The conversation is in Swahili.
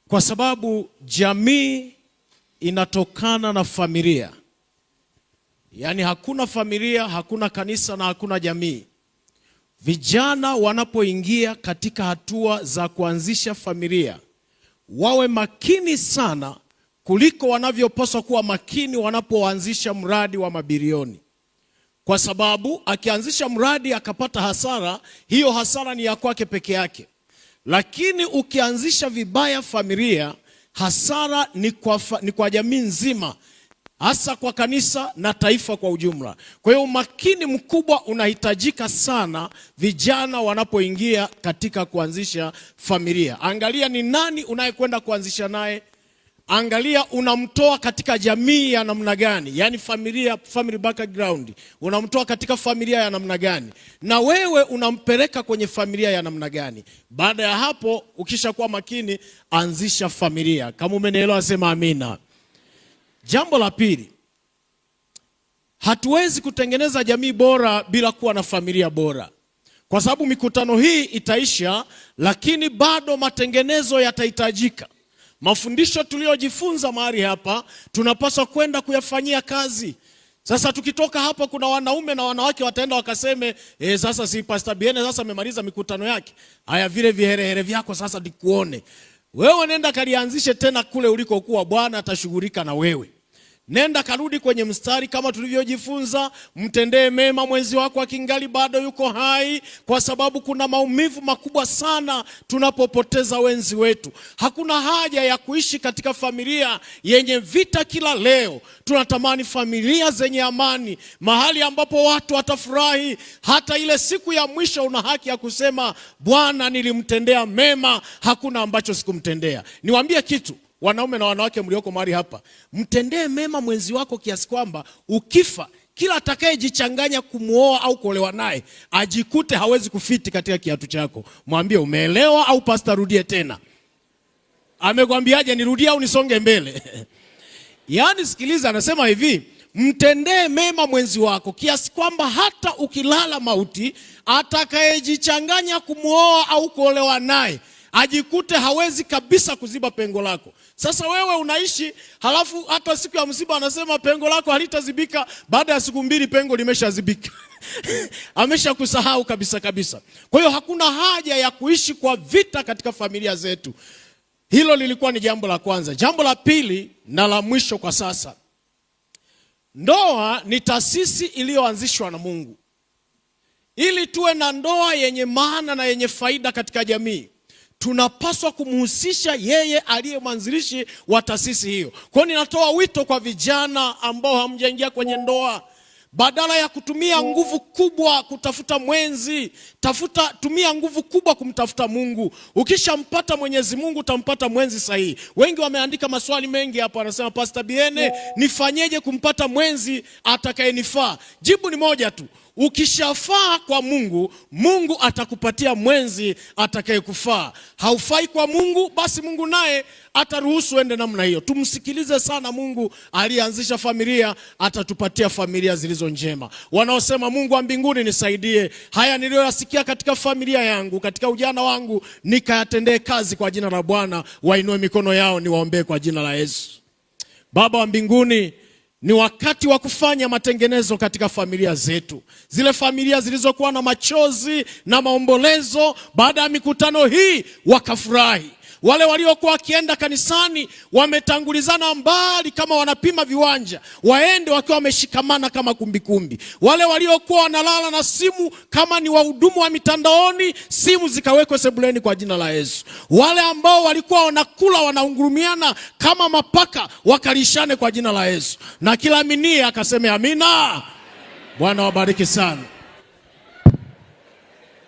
Kwa sababu jamii inatokana na familia. Yaani hakuna familia, hakuna kanisa na hakuna jamii. Vijana wanapoingia katika hatua za kuanzisha familia, wawe makini sana kuliko wanavyopaswa kuwa makini wanapoanzisha mradi wa mabilioni. Kwa sababu akianzisha mradi akapata hasara, hiyo hasara ni ya kwake peke yake. Lakini ukianzisha vibaya familia, hasara ni kwa jamii nzima, hasa kwa kanisa na taifa kwa ujumla. Kwa hiyo umakini mkubwa unahitajika sana vijana wanapoingia katika kuanzisha familia. Angalia ni nani unayekwenda kuanzisha naye. Angalia unamtoa katika jamii ya namna gani, yani family background. Unamtoa katika familia ya namna gani, na wewe unampeleka kwenye familia ya namna gani. Baada ya hapo, ukishakuwa makini, anzisha familia. Kama umenielewa sema amina. Jambo la pili, hatuwezi kutengeneza jamii bora bila kuwa na familia bora. Kwa sababu mikutano hii itaisha, lakini bado matengenezo yatahitajika. Mafundisho tuliyojifunza mahali hapa tunapaswa kwenda kuyafanyia kazi. Sasa tukitoka hapa, kuna wanaume na wanawake wataenda wakaseme, sasa si Pastor Biene sasa amemaliza mikutano yake. Haya, vile viherehere vyako sasa nikuone. Wewe nenda kalianzishe tena kule ulikokuwa, Bwana atashughulika na wewe. Nenda karudi kwenye mstari kama tulivyojifunza, mtendee mema mwenzi wako akingali bado yuko hai, kwa sababu kuna maumivu makubwa sana tunapopoteza wenzi wetu. Hakuna haja ya kuishi katika familia yenye vita kila leo. Tunatamani familia zenye amani, mahali ambapo watu watafurahi. Hata ile siku ya mwisho una haki ya kusema, Bwana nilimtendea mema, hakuna ambacho sikumtendea. Niwaambie kitu, wanaume na wanawake mlioko mahali hapa, mtendee mema mwenzi wako kiasi kwamba ukifa, kila atakayejichanganya kumuoa au kuolewa naye ajikute hawezi kufiti katika kiatu chako. Mwambie umeelewa au pastor rudie tena? Amekwambiaje, nirudie au nisonge mbele? Yaani sikiliza, anasema hivi, mtendee mema mwenzi wako kiasi kwamba hata ukilala mauti, atakayejichanganya kumuoa au kuolewa naye ajikute hawezi kabisa kuziba pengo lako. Sasa wewe unaishi, halafu hata siku ya msiba anasema pengo lako halitazibika. Baada ya siku 2 pengo limeshazibika. Ameshakusahau kabisa kabisa. Kwa hiyo hakuna haja ya kuishi kwa vita katika familia zetu. Hilo lilikuwa ni jambo la kwanza. Jambo la pili na la mwisho kwa sasa, ndoa ni taasisi iliyoanzishwa na Mungu. Ili tuwe na ndoa yenye maana na yenye faida katika jamii, tunapaswa kumhusisha yeye aliye mwanzilishi wa taasisi hiyo. Kwa hiyo ninatoa wito kwa vijana ambao hamjaingia kwenye ndoa, badala ya kutumia nguvu kubwa kutafuta mwenzi, tumia nguvu kubwa kumtafuta Mungu. Ukishampata Mwenyezi Mungu utampata mwenzi sahihi. Wengi wameandika maswali mengi hapa, wanasema Pastor Biene, nifanyeje kumpata mwenzi atakayenifaa? Jibu ni moja tu. Ukishafaa kwa Mungu, Mungu atakupatia mwenzi atakayekufaa. Haufai kwa Mungu, basi Mungu naye ataruhusu ende namna hiyo. Tumsikilize sana Mungu aliyeanzisha familia, atatupatia familia zilizo njema. Wanaosema Mungu wa mbinguni nisaidie, haya niliyoyasikia katika familia yangu, katika ujana wangu, nikayatendee kazi kwa jina la Bwana, wainue mikono yao niwaombee kwa jina la Yesu. Baba wa mbinguni, ni wakati wa kufanya matengenezo katika familia zetu. Zile familia zilizokuwa na machozi na maombolezo, baada ya mikutano hii wakafurahi. Wale waliokuwa wakienda kanisani wametangulizana mbali kama wanapima viwanja, waende wakiwa wameshikamana kama kumbikumbi. Wale waliokuwa wanalala na simu kama ni wahudumu wa mitandaoni, simu zikawekwe sebuleni kwa jina la Yesu. Wale ambao walikuwa wanakula wanaungurumiana kama mapaka, wakalishane kwa jina la Yesu. Na kila aminie akaseme amina. Bwana wabariki sana.